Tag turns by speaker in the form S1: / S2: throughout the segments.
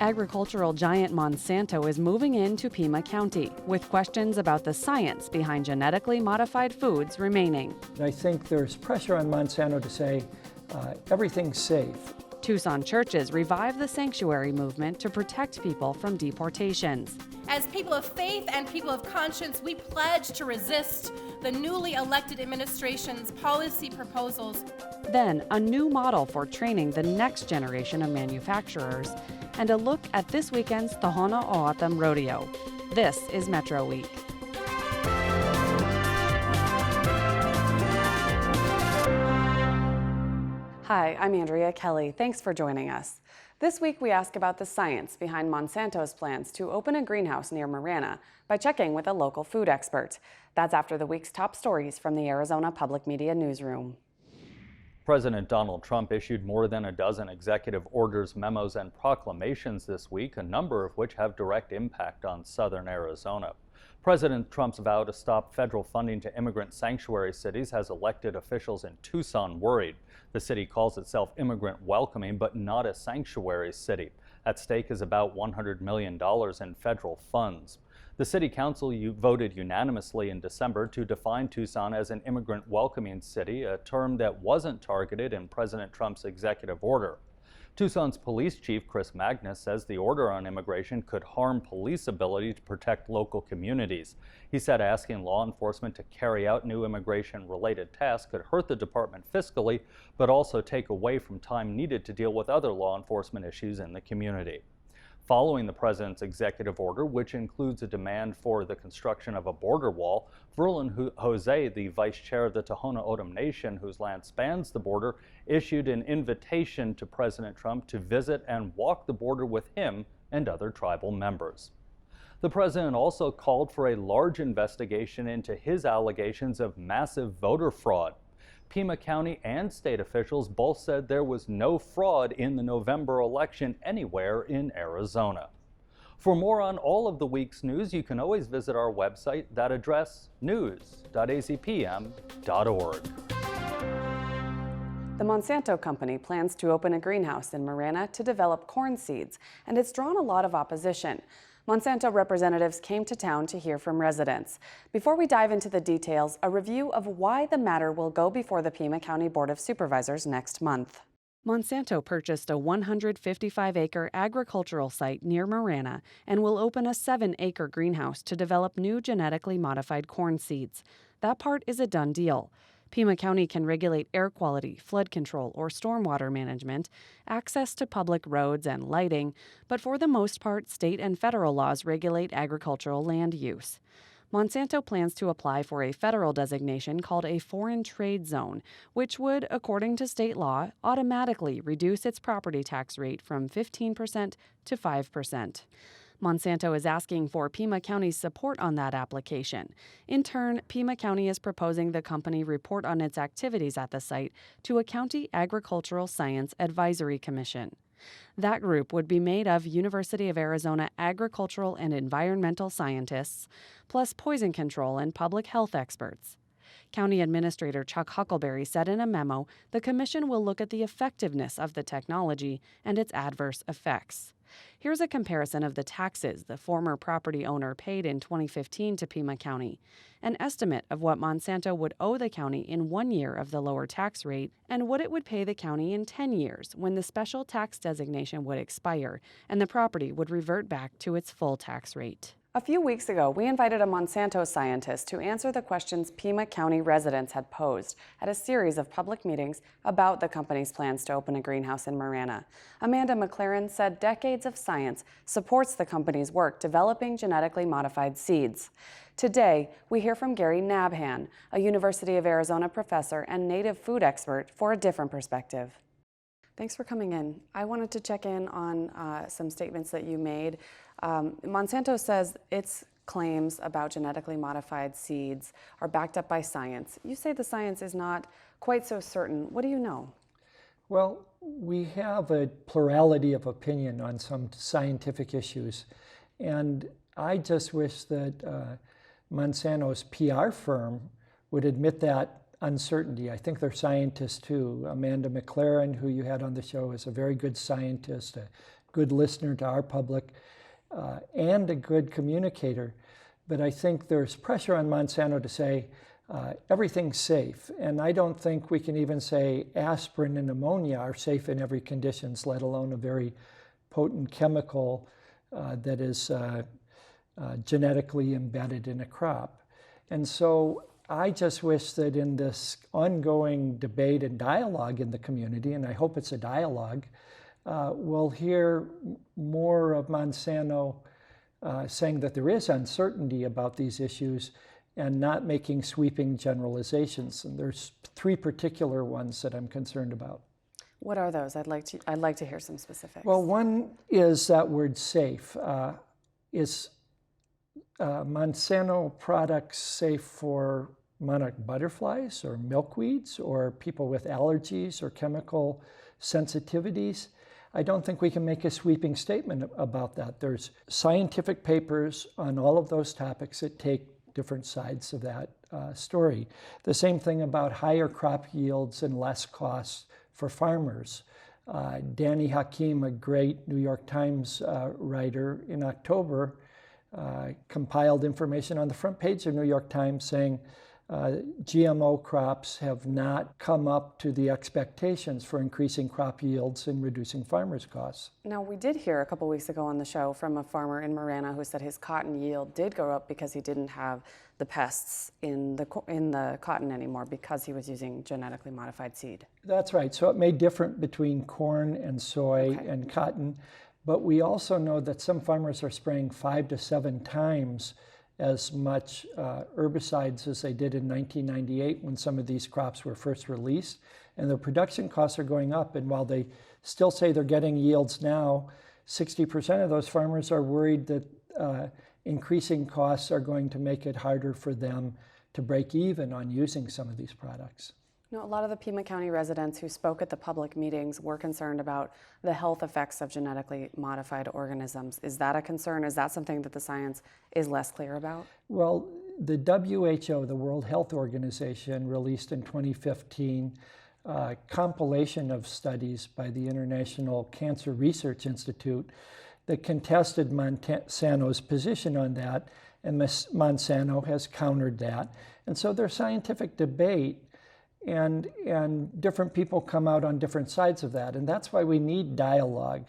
S1: Agricultural giant Monsanto is moving into Pima County, with questions about the science behind genetically modified foods remaining.
S2: I think there's pressure on Monsanto to say everything's safe.
S1: Tucson churches revive the sanctuary movement to protect people from deportations.
S3: As people of faith and people of conscience, we pledge to resist the newly elected administration's policy proposals.
S1: Then, a new model for training the next generation of manufacturers, and a look at this weekend's Tohono Rodeo. This is Metro Week. Hi, I'm Andrea Kelly. Thanks for joining us. This week we ask about the science behind Monsanto's plans to open a greenhouse near Marana by checking with a local food expert. That's after the week's top stories from the Arizona Public Media Newsroom.
S4: President Donald Trump issued more than a dozen executive orders, memos, and proclamations this week, a number of which have direct impact on southern Arizona. President Trump's vow to stop federal funding to immigrant sanctuary cities has elected officials in Tucson worried. The city calls itself immigrant welcoming, but not a sanctuary city. At stake is about $100 million in federal funds. The city council voted unanimously in December to define Tucson as an immigrant welcoming city, a term that wasn't targeted in President Trump's executive order. Tucson's police chief, Chris Magnus, says the order on immigration could harm police ability to protect local communities. He said asking law enforcement to carry out new immigration-related tasks could hurt the department fiscally, but also take away from time needed to deal with other law enforcement issues in the community. Following the president's executive order, which includes a demand for the construction of a border wall, Verlin Jose, the vice chair of the Tohono Nation, whose land spans the border, issued an invitation to President Trump to visit and walk the border with him and other tribal members. The president also called for a large investigation into his allegations of massive voter fraud. Pima County and state officials both said there was no fraud in the November election anywhere in Arizona. For more on all of the week's news, you can always visit our website. That address, news.azpm.org.
S1: The Monsanto company plans to open a greenhouse in Marana to develop corn seeds, and it's drawn a lot of opposition. Monsanto representatives came to town to hear from residents. Before we dive into the details, a review of why the matter will go before the Pima County Board of Supervisors next month. Monsanto purchased a 155-acre agricultural site near Marana and will open a 7-acre greenhouse to develop new genetically modified corn seeds. That part is a done deal. Pima County can regulate air quality, flood control, or stormwater management, access to public roads and lighting, but for the most part, state and federal laws regulate agricultural land use. Monsanto plans to apply for a federal designation called a foreign trade zone, which would, according to state law, automatically reduce its property tax rate from 15% to 5%. Monsanto is asking for Pima County's support on that application. In turn, Pima County is proposing the company report on its activities at the site to a County Agricultural Science Advisory Commission. That group would be made of University of Arizona agricultural and environmental scientists, plus poison control and public health experts. County Administrator Chuck Huckleberry said in a memo the commission will look at the effectiveness of the technology and its adverse effects. Here's a comparison of the taxes the former property owner paid in 2015 to Pima County, an estimate of what Monsanto would owe the county in 1 year of the lower tax rate, and what it would pay the county in 10 years when the special tax designation would expire and the property would revert back to its full tax rate. A few weeks ago, we invited a Monsanto scientist to answer the questions Pima County residents had posed at a series of public meetings about the company's plans to open a greenhouse in Marana. Amanda McLaren said decades of science supports the company's work developing genetically modified seeds. Today, we hear from Gary Nabhan, a University of Arizona professor and native food expert, for a different perspective. Thanks for coming in. I wanted to check in on some statements that you made. Monsanto says its claims about genetically modified seeds are backed up by science. You say the science is not quite so certain. What do you know?
S2: Well, we have a plurality of opinion on some scientific issues, and I just wish that Monsanto's PR firm would admit that uncertainty. I think they're scientists too. Amanda McLaren, who you had on the show, is a very good scientist, a good listener to our public and a good communicator. But I think there's pressure on Monsanto to say everything's safe. And I don't think we can even say aspirin and ammonia are safe in every conditions, let alone a very potent chemical that is genetically embedded in a crop. And so I just wish that in this ongoing debate and dialogue in the community, and I hope it's a dialogue, we'll hear more of Monsanto saying that there is uncertainty about these issues and not making sweeping generalizations. And there's 3 particular ones that I'm concerned about.
S1: What are those? I'd like to hear some specifics.
S2: Well, one is that word safe. Is Monsanto products safe for monarch butterflies or milkweeds or people with allergies or chemical sensitivities? I don't think we can make a sweeping statement about that. There's scientific papers on all of those topics that take different sides of that story. The same thing about higher crop yields and less costs for farmers. Danny Hakim, a great New York Times writer, in October compiled information on the front page of New York Times saying GMO crops have not come up to the expectations for increasing crop yields and reducing farmers' costs.
S1: Now, we did hear a couple weeks ago on the show from a farmer in Marana who said his cotton yield did go up because he didn't have the pests in the cotton anymore because he was using genetically modified seed.
S2: That's right. So it may differ between corn and soy and cotton, but we also know that some farmers are spraying 5 to 7 times as much herbicides as they did in 1998 when some of these crops were first released, and their production costs are going up. And while they still say they're getting yields now, 60% of those farmers are worried that increasing costs are going to make it harder for them to break even on using some of these products.
S1: You know, a lot of the Pima County residents who spoke at the public meetings were concerned about the health effects of genetically modified organisms. Is that a concern? Is that something that the science is less clear about?
S2: Well, the WHO, the World Health Organization, released in 2015 a compilation of studies by the International Cancer Research Institute that contested Monsanto's position on that, and Monsanto has countered that. And so there's scientific debate, and different people come out on different sides of that, and that's why we need dialogue.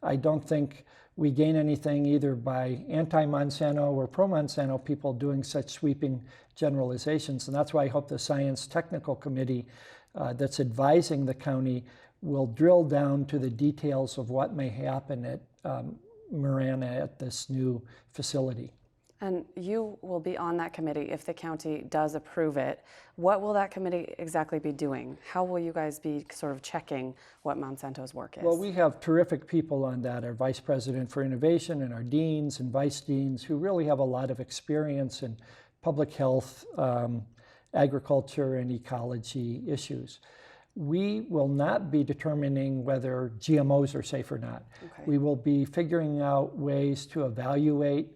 S2: I don't think we gain anything either by anti-Monsanto or pro-Monsanto people doing such sweeping generalizations, and that's why I hope the Science Technical Committee that's advising the county will drill down to the details of what may happen at Marana at this new facility.
S1: And you will be on that committee if the county does approve it. What will that committee exactly be doing? How will you guys be sort of checking what Monsanto's work is?
S2: Well, we have terrific people on that, our Vice President for Innovation and our deans and vice deans who really have a lot of experience in public health, agriculture, and ecology issues. We will not be determining whether GMOs are safe or not.
S1: Okay.
S2: We will be figuring out ways to evaluate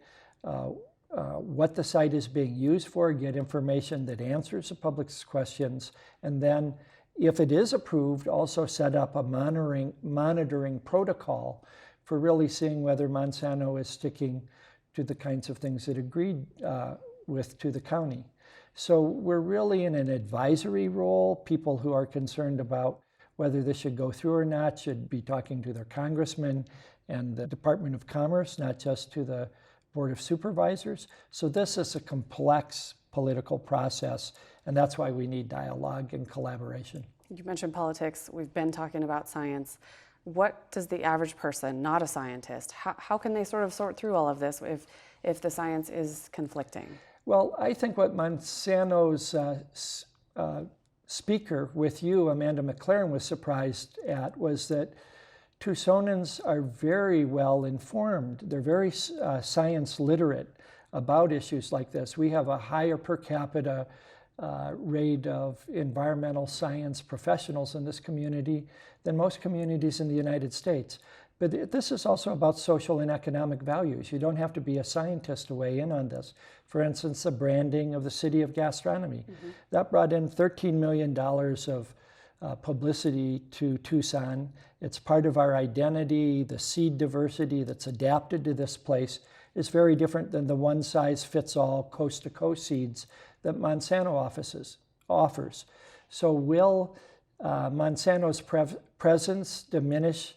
S2: what the site is being used for, get information that answers the public's questions, and then, if it is approved, also set up a monitoring protocol for really seeing whether Monsanto is sticking to the kinds of things it agreed with to the county. So we're really in an advisory role. People who are concerned about whether this should go through or not should be talking to their congressman and the Department of Commerce, not just to the Board of Supervisors. So this is a complex political process, and that's why we need dialogue and collaboration.
S1: You mentioned politics. We've been talking about science. What does the average person, not a scientist, how can they sort of sort through all of this if the science is conflicting?
S2: Well, I think what Monsanto's speaker with you, Amanda McLaren, was surprised at was that Tucsonans are very well informed. They're very science literate about issues like this. We have a higher per capita rate of environmental science professionals in this community than most communities in the United States. But this is also about social and economic values. You don't have to be a scientist to weigh in on this. For instance, the branding of the City of Gastronomy. That brought in $13 million of publicity to Tucson. It's part of our identity. The seed diversity that's adapted to this place is very different than the one-size-fits-all coast-to-coast seeds that Monsanto offers. So will Monsanto's presence diminish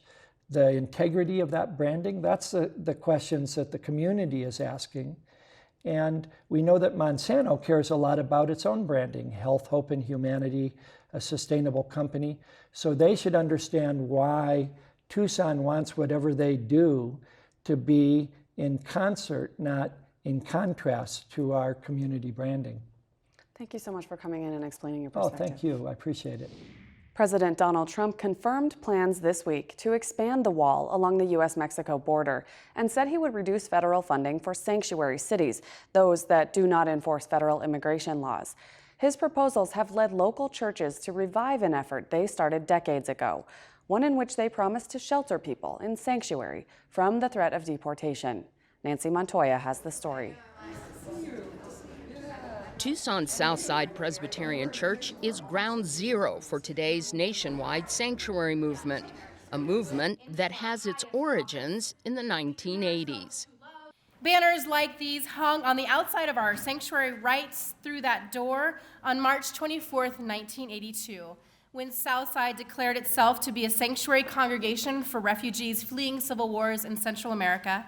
S2: the integrity of that branding? That's the questions that the community is asking. And we know that Monsanto cares a lot about its own branding, health, hope, and humanity, a sustainable company. So they should understand why Tucson wants whatever they do to be in concert, not in contrast to our community branding.
S1: Thank you so much for coming in and explaining your perspective.
S2: Oh, thank you. I appreciate it.
S1: President Donald Trump confirmed plans this week to expand the wall along the U.S.-Mexico border and said he would reduce federal funding for sanctuary cities, those that do not enforce federal immigration laws. His proposals have led local churches to revive an effort they started decades ago, one in which they promised to shelter people in sanctuary from the threat of deportation. Nancy Montoya has the story.
S5: Tucson's Southside Presbyterian Church is ground zero for today's nationwide sanctuary movement, a movement that has its origins in the 1980s.
S3: Banners like these hung on the outside of our sanctuary right through that door on March 24th, 1982, when Southside declared itself to be a sanctuary congregation for refugees fleeing civil wars in Central America.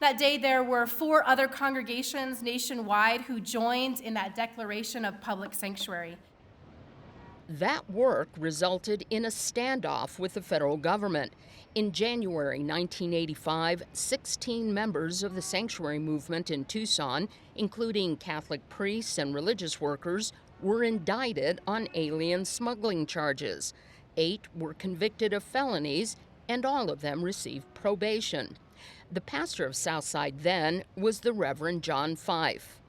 S3: That day, there were 4 other congregations nationwide who joined in that declaration of public sanctuary.
S5: That work resulted in a standoff with the federal government. In January 1985, 16 members of the sanctuary movement in Tucson, including Catholic priests and religious workers, were indicted on alien smuggling charges. 8 were convicted of felonies, and all of them received probation. The pastor of Southside then was the Reverend John Fife.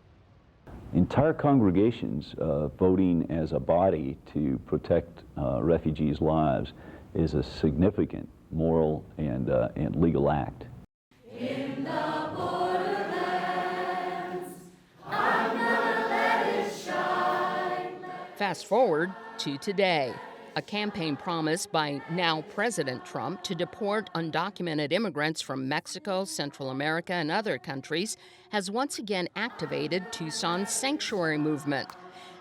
S6: Entire congregations voting as a body to protect refugees' lives is a significant moral and legal act.
S3: In the borderlands, I'm gonna let it shine.
S5: Fast forward to today. A campaign promise by now President Trump to deport undocumented immigrants from Mexico, Central America, and other countries has once again activated Tucson's sanctuary movement.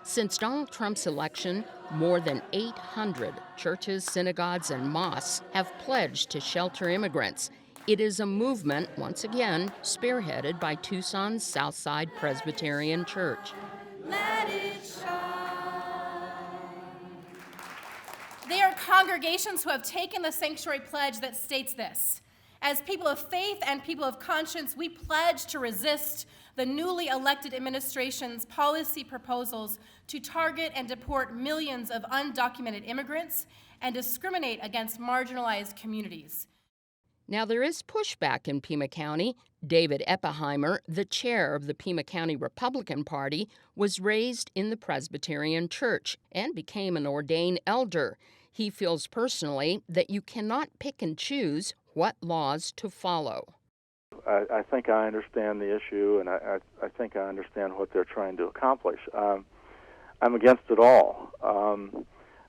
S5: Since Donald Trump's election, more than 800 churches, synagogues, and mosques have pledged to shelter immigrants. It is a movement, once again, spearheaded by Tucson's Southside Presbyterian Church.
S3: Let it shine. They are congregations who have taken the sanctuary pledge that states this: as people of faith and people of conscience, we pledge to resist the newly elected administration's policy proposals to target and deport millions of undocumented immigrants and discriminate against marginalized communities.
S5: Now, there is pushback in Pima County. David Eppeheimer, the chair of the Pima County Republican Party, was raised in the Presbyterian Church and became an ordained elder. He feels personally that you cannot pick and choose what laws to follow.
S7: I think I understand the issue, and I think I understand what they're trying to accomplish. I'm against it all.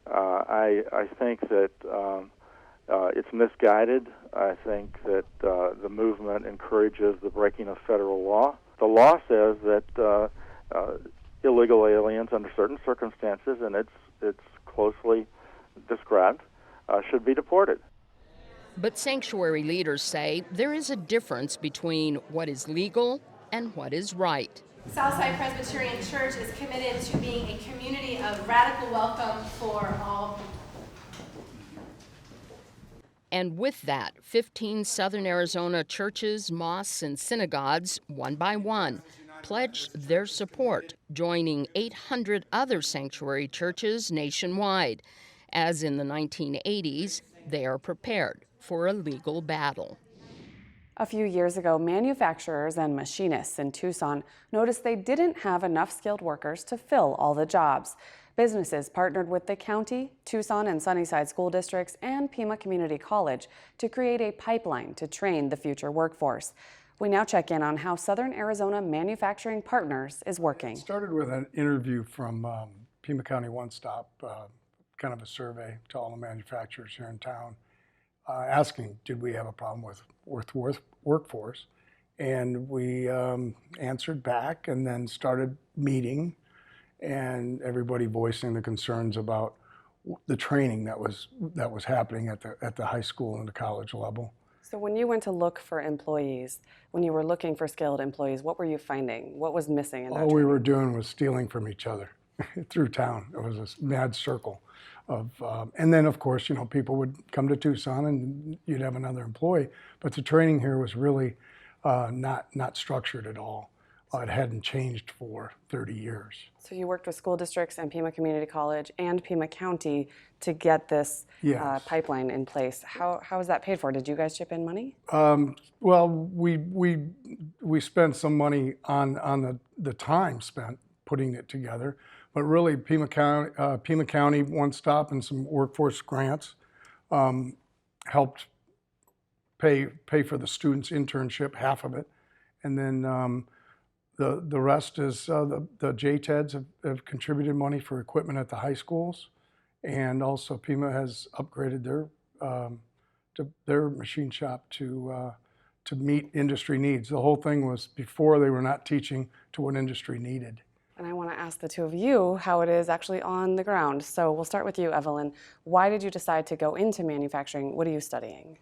S7: I think that it's misguided. I think that the movement encourages the breaking of federal law. The law says that illegal aliens, under certain circumstances, and it's closely described, should be deported.
S5: But sanctuary leaders say there is a difference between what is legal and what is right.
S3: Southside Presbyterian Church is committed to being a community of radical welcome for all people.
S5: And with that, 15 Southern Arizona churches, mosques, and synagogues, one by one, pledged their support, joining 800 other sanctuary churches nationwide. As in the 1980s, they are prepared for a legal battle.
S1: A few years ago, manufacturers and machinists in Tucson noticed they didn't have enough skilled workers to fill all the jobs. Businesses partnered with the county, Tucson and Sunnyside school districts, and Pima Community College to create a pipeline to train the future workforce. We now check in on how Southern Arizona Manufacturing Partners is working.
S8: It started with an interview from Pima County One Stop, kind of a survey to all the manufacturers here in town, asking, did we have a problem with workforce? And we answered back and then started meeting, and everybody voicing the concerns about the training that was happening at the high school and the college level.
S1: So when you went to look for employees, when you were looking for skilled employees, what were you finding? What was missing in that
S8: All we
S1: training?
S8: were doing was stealing from each other through town. It was a mad circle of, and then of course, you know, people would come to Tucson and you'd have another employee, but the training here was really not structured at all. It hadn't changed for 30 years.
S1: So you worked with school districts and Pima Community College and Pima County to get this
S8: Yes.
S1: pipeline in place. How was that paid for? Did you guys chip in money?
S8: Well, we spent some money on the time spent putting it together, but really Pima County One Stop and some workforce grants helped pay for the students' internship, half of it, and then the rest is the JTEDs have contributed money for equipment at the high schools, and also Pima has upgraded their machine shop to meet industry needs. The whole thing was before they were not teaching to what industry needed.
S1: And I want to ask the two of you how it is actually on the ground. So we'll start with you, Evelyn. Why did you decide to go into manufacturing? What are you studying?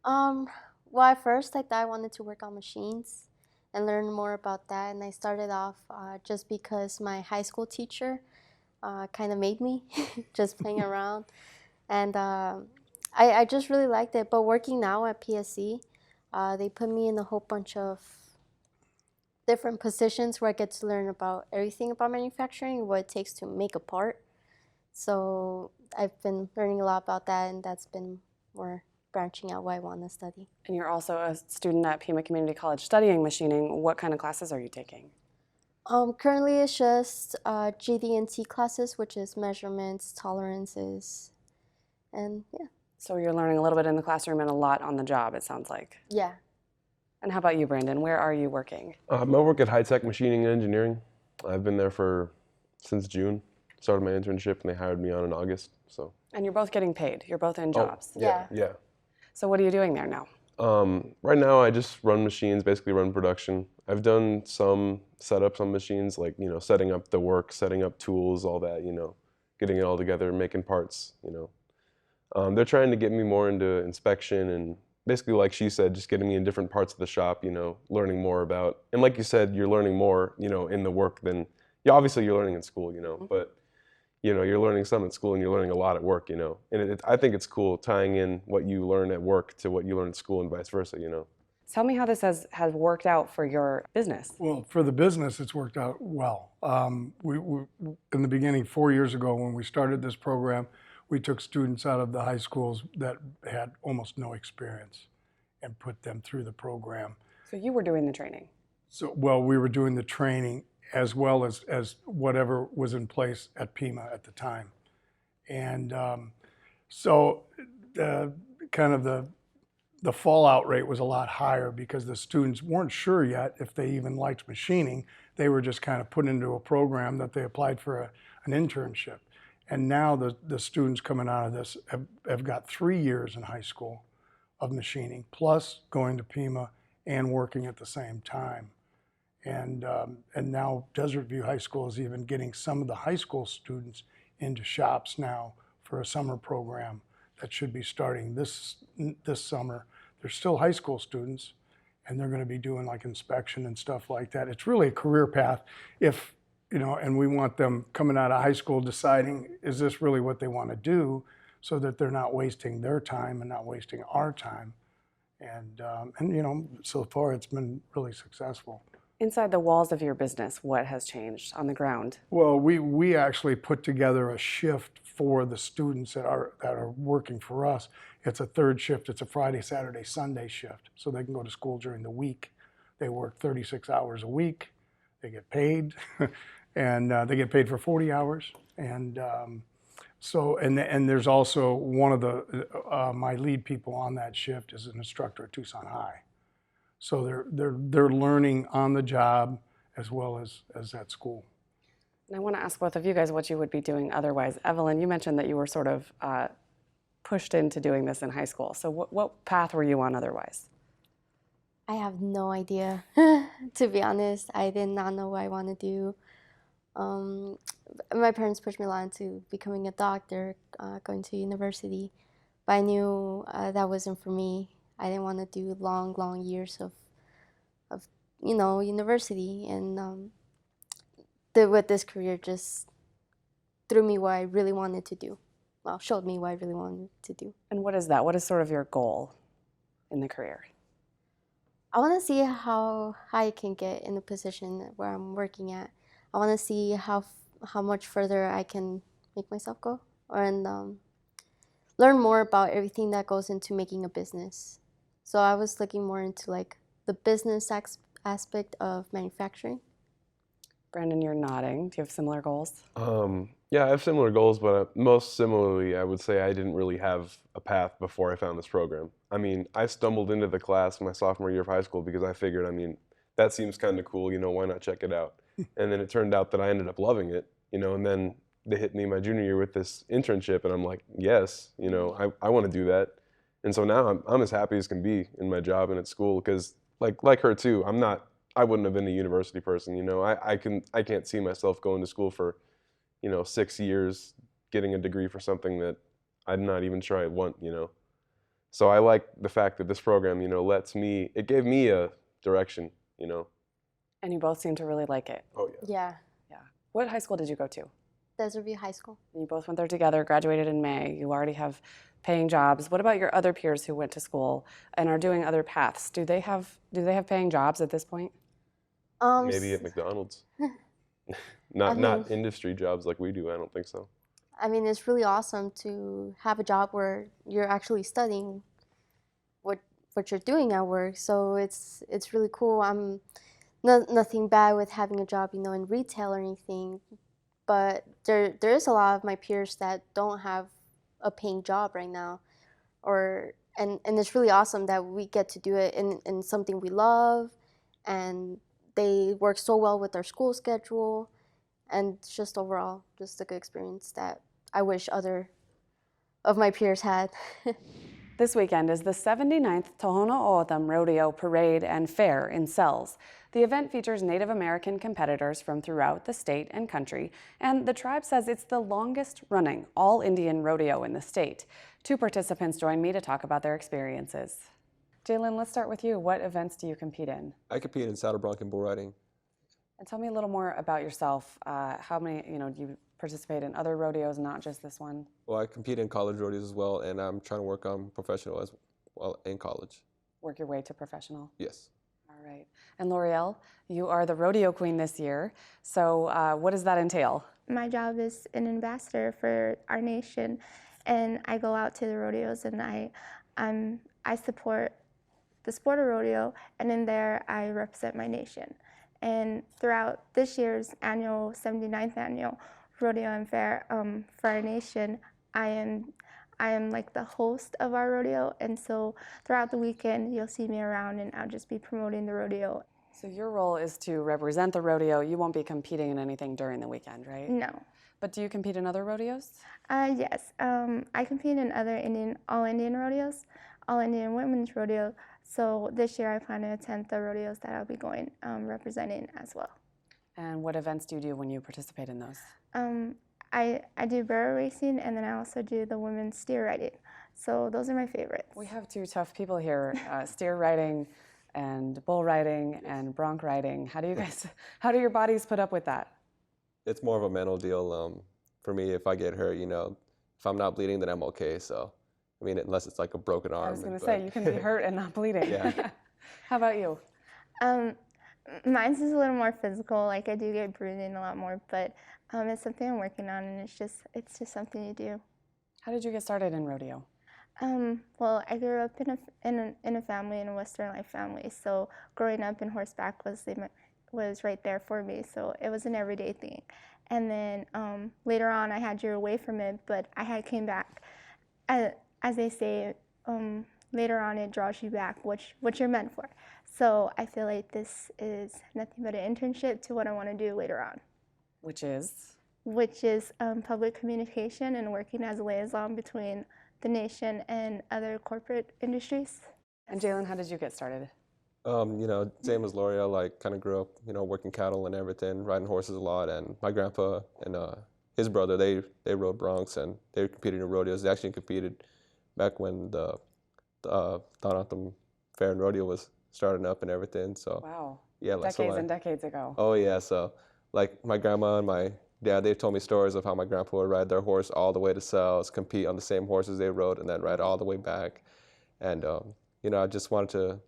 S9: Well, at first I thought I wanted to work on machines and learn more about that. And I started off just because my high school teacher kind of made me, just playing around. And I just really liked it. But working now at PSC, they put me in a whole bunch of different positions where I get to learn about everything about manufacturing, what it takes to make a part. So I've been learning a lot about that, and that's been more branching out what I want to study.
S1: And you're also a student at Pima Community College studying machining. What kind of classes are you taking?
S9: Currently it's just GD&T classes, which is measurements, tolerances, and yeah.
S1: So you're learning a little bit in the classroom and a lot on the job, it sounds like.
S9: Yeah.
S1: And how about you, Brandon? Where are you working?
S10: I work at High Tech Machining and Engineering. I've been there since June. Started my internship and they hired me on in August. So.
S1: And you're both getting paid. You're both in jobs.
S10: Yeah.
S1: So what are you doing there now?
S10: Right now I just run machines, basically run production. I've done some setups on machines, like, you know, setting up the work, setting up tools, all that, you know, getting it all together, making parts, you know. They're trying to get me more into inspection and basically, like she said, just getting me in different parts of the shop, you know, learning more about, and like you said, you're learning more, you know, in the work than, obviously you're learning in school, you know, but, you know, you're learning some at school and you're learning a lot at work, you know. And I think it's cool tying in what you learn at work to what you learn at school and vice versa, you know.
S1: Tell me how this has worked out for your business.
S8: Well, for the business, it's worked out well. We in the beginning, 4 years ago, when we started this program, we took students out of the high schools that had almost no experience and put them through the program.
S1: So you were doing the training?
S8: So, well, we were doing the training as well as whatever was in place at Pima at the time. And so kind of the fallout rate was a lot higher because the students weren't sure yet if they even liked machining. They were just kind of put into a program that they applied for an internship. And now the students coming out of this have got 3 years in high school of machining, plus going to Pima and working at the same time. And now Desert View High School is even getting some of the high school students into shops now for a summer program that should be starting this summer. They're still high school students, and they're going to be doing like inspection and stuff like that. It's really a career path if, you know, and we want them coming out of high school deciding, is this really what they want to do, so that they're not wasting their time and not wasting our time. And you know, so far it's been really successful.
S1: Inside the walls of your business, what has changed on the ground?
S8: Well, we actually put together a shift for the students that are working for us. It's a third shift. It's a Friday, Saturday, Sunday shift, so they can go to school during the week. They work 36 hours a week. They get paid, and they get paid for 40 hours. And so, and there's also one of the my lead people on that shift is an instructor at Tucson High. So they're learning on the job as well as at school.
S1: And I want to ask both of you guys what you would be doing otherwise. Evelyn, you mentioned that you were sort of pushed into doing this in high school. So what path were you on otherwise?
S9: I have no idea. To be honest, I did not know what I want to do. My parents pushed me a lot into becoming a doctor, going to university, but I knew that wasn't for me. I didn't want to do long, long years of university, and with this career just threw me what I really wanted to do. Well, showed me what I really wanted to do.
S1: And what is that? What is sort of your goal in the career?
S9: I want to see how I can get in the position where I'm working at. I want to see how much further I can make myself go, and learn more about everything that goes into making a business. So I was looking more into like the business aspect of manufacturing.
S1: Brandon, you're nodding. Do you have similar goals?
S10: Yeah, I have similar goals, but most similarly, I would say I didn't really have a path before I found this program. I mean, I stumbled into the class my sophomore year of high school because I figured, I mean, that seems kind of cool, why not check it out? And then it turned out that I ended up loving it, and then they hit me my junior year with this internship, and I'm like, yes, I want to do that. And so now I'm as happy as can be in my job and at school because, like her too, I wouldn't have been a university person, I can't see myself going to school for 6 years, getting a degree for something that I'm not even sure I want, So I like the fact that this program, it gave me a direction,
S1: And you both seem to really like it.
S10: Oh, yeah.
S9: Yeah.
S1: Yeah. What high school did you go to?
S9: Desert View High School.
S1: You both went there together, graduated in May. You already have paying jobs. What about your other peers who went to school and are doing other paths? Do they have paying jobs at this point?
S10: Maybe at McDonald's. Not industry jobs like we do. I don't think so.
S9: I mean, it's really awesome to have a job where you're actually studying what you're doing at work. So it's really cool. I'm nothing bad with having a job, in retail or anything. But there is a lot of my peers that don't have a paying job right now, and it's really awesome that we get to do it in something we love, and they work so well with our school schedule, and just overall, just a good experience that I wish other of my peers had.
S1: This weekend is the 79th Tohono O'odham Rodeo Parade and Fair in Sells. The event features Native American competitors from throughout the state and country, and the tribe says it's the longest running all-Indian rodeo in the state. 2 participants join me to talk about their experiences. Jalen, let's start with you. What events do you compete in?
S11: I compete in saddle bronc and bull riding.
S1: And tell me a little more about yourself. How many, do you participate in other rodeos, not just this one?
S11: Well, I compete in college rodeos as well, and I'm trying to work on professional as well in college.
S1: Work your way to professional?
S11: Yes.
S1: All right. And L'Oreal, you are the rodeo queen this year. So what does that entail?
S12: My job is an ambassador for our nation, and I go out to the rodeos and I support the sport of rodeo, and in there I represent my nation. And throughout this year's 79th annual Rodeo and Fair for our nation, I am like the host of our rodeo, and so throughout the weekend you'll see me around and I'll just be promoting the rodeo.
S1: So your role is to represent the rodeo. You won't be competing in anything during the weekend, right?
S12: No.
S1: But do you compete in other rodeos?
S12: Yes, I compete in other all-Indian rodeos, all-Indian women's rodeo. So this year I plan to attend the rodeos that I'll be going representing as well.
S1: And what events do you do when you participate in those?
S12: I do barrel racing, and then I also do the women's steer riding. So those are my favorites.
S1: We have 2 tough people here, steer riding and bull riding and bronc riding. How do your bodies put up with that?
S11: It's more of a mental deal. For me, if I get hurt, if I'm not bleeding, then I'm okay. So, I mean, unless it's like a broken arm.
S1: I was going to say, you can be hurt and not bleeding.
S11: Yeah.
S1: How about you?
S12: Mine's is a little more physical. Like I do get bruising a lot more, but it's something I'm working on, and it's just something you do.
S1: How did you get started in rodeo?
S12: Well, I grew up in a family, in a Western life family. So growing up in horseback was right there for me. So it was an everyday thing. And then later on, I had drew away from it, but I had came back. As they say, later on it draws you back what you're meant for. So I feel like this is nothing but an internship to what I want to do later on.
S1: Which is?
S12: Which is public communication and working as a liaison between the nation and other corporate industries.
S1: And Jalen, how did you get started?
S11: Same as L'Oreal, like kind of grew up, working cattle and everything, riding horses a lot. And my grandpa and his brother, they rode broncs and they competed in rodeos. They actually competed back when the Tohono Fair and Rodeo was starting up and everything. So
S1: wow,
S11: yeah,
S1: decades and decades ago.
S11: Oh yeah, so like my grandma and my dad, they've told me stories of how my grandpa would ride their horse all the way to Sells, compete on the same horses they rode, and then ride all the way back. And I just wanted to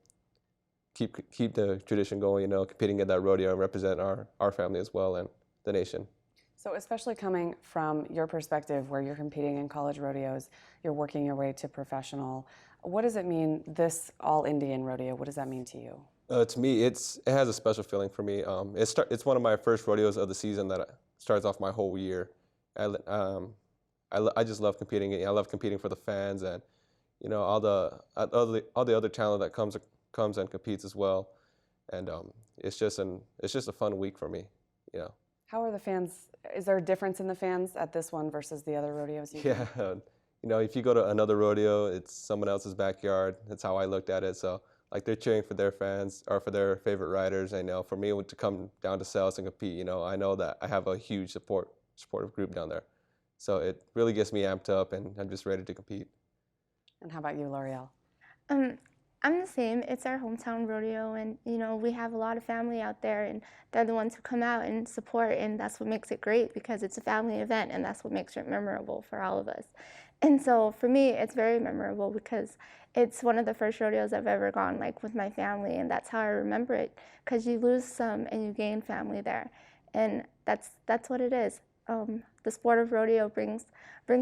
S11: keep the tradition going, competing at that rodeo and represent our family as well and the nation.
S1: So especially coming from your perspective where you're competing in college rodeos, you're working your way to professional, what does it mean, this all-Indian rodeo, what does that mean to you?
S11: To me, it has a special feeling for me. It's one of my first rodeos of the season that starts off my whole year. I just love competing. I love competing for the fans and all the other talent that comes and competes as well. And it's just a fun week for me.
S1: How are the fans? Is there a difference in the fans at this one versus the other rodeos?
S11: Yeah, if you go to another rodeo, it's someone else's backyard. That's how I looked at it. So like they're cheering for their fans or for their favorite riders. I know for me to come down to South and compete, I know that I have a huge supportive group down there. So it really gets me amped up and I'm just ready to compete.
S1: And how about you, L'Oreal?
S12: I'm the same. It's our hometown rodeo, and we have a lot of family out there, and they're the ones who come out and support, and that's what makes it great because it's a family event, and that's what makes it memorable for all of us. And so for me, it's very memorable because it's one of the first rodeos I've ever gone like with my family, and that's how I remember it. Because you lose some and you gain family there, and that's what it is. The sport of rodeo brings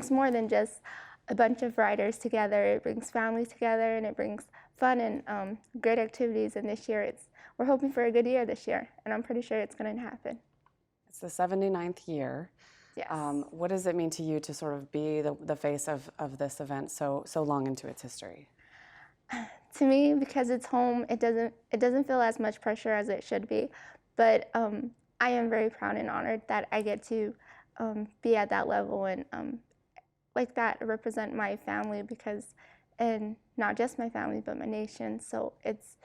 S12: more than just a bunch of riders together. It brings families together, and it brings fun and great activities. And this year, we're hoping for a good year this year, and I'm pretty sure it's going to happen.
S1: It's the 79th year.
S12: Yes.
S1: What does it mean to you to sort of be the face of this event so long into its history?
S12: To me, because it's home, it doesn't feel as much pressure as it should be. But I am very proud and honored that I get to be at that level and like that represent my family and not just my family but my nation. So it's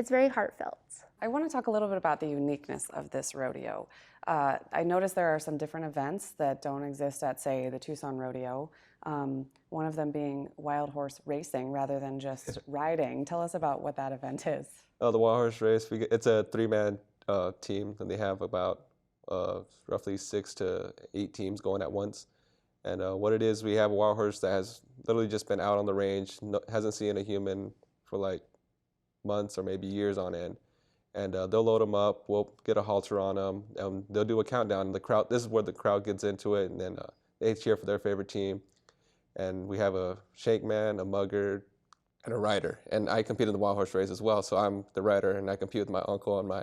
S12: very heartfelt.
S1: I want to talk a little bit about the uniqueness of this rodeo. I noticed there are some different events that don't exist at, say, the Tucson Rodeo, one of them being wild horse racing rather than just riding. Tell us about what that event is.
S11: Oh, the wild horse race, it's a 3-man team, and they have about roughly 6 to 8 teams going at once. And what it is, we have a wild horse that has literally just been out on the range, hasn't seen a human for like months or maybe years on end. And they'll load them up, we'll get a halter on them, and they'll do a countdown. This is where the crowd gets into it, and then they cheer for their favorite team. And we have a shank man, a mugger, and a rider. And I compete in the wild horse race as well, so I'm the rider, and I compete with my uncle and my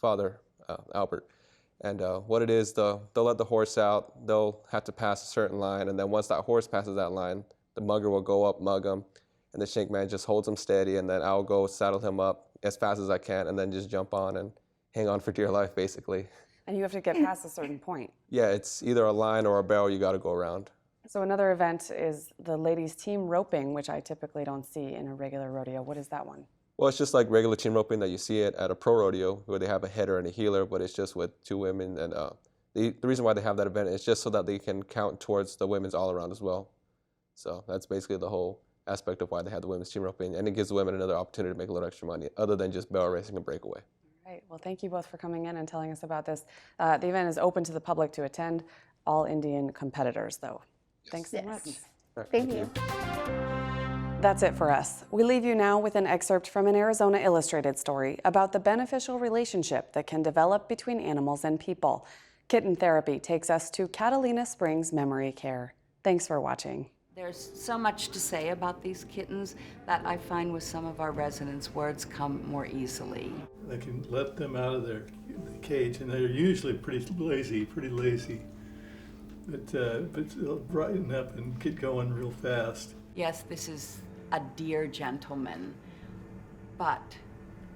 S11: father, Albert. And what it is, they'll let the horse out, they'll have to pass a certain line, and then once that horse passes that line, the mugger will go up, mug him, and the shank man just holds him steady, and then I'll go saddle him up as fast as I can, and then just jump on and hang on for dear life, basically.
S1: And you have to get past a certain point.
S11: Yeah, it's either a line or a barrel you got to go around.
S1: So another event is the ladies' team roping, which I typically don't see in a regular rodeo. What is that one?
S11: Well, it's just like regular team roping that you see it at a pro rodeo where they have a header and a heeler, but it's just with 2 women. And the reason why they have that event is just so that they can count towards the women's all around as well. So that's basically the whole aspect of why they have the women's team roping, and it gives the women another opportunity to make a little extra money other than just barrel racing and breakaway.
S1: All right. Well, thank you both for coming in and telling us about this. The event is open to the public to attend. All Indian competitors, though. Yes. Thanks so much.
S12: Right, thank you.
S1: That's it for us. We leave you now with an excerpt from an Arizona Illustrated story about the beneficial relationship that can develop between animals and people. Kitten Therapy takes us to Catalina Springs Memory Care. Thanks for watching.
S13: There's so much to say about these kittens that I find with some of our residents words come more easily.
S14: I can let them out of their cage, and they're usually pretty lazy. But they'll brighten up and get going real fast.
S13: Yes, this is a dear gentleman, but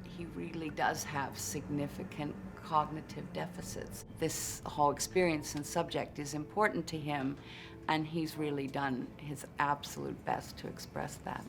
S13: he really does have significant cognitive deficits. This whole experience and subject is important to him, and he's really done his absolute best to express that.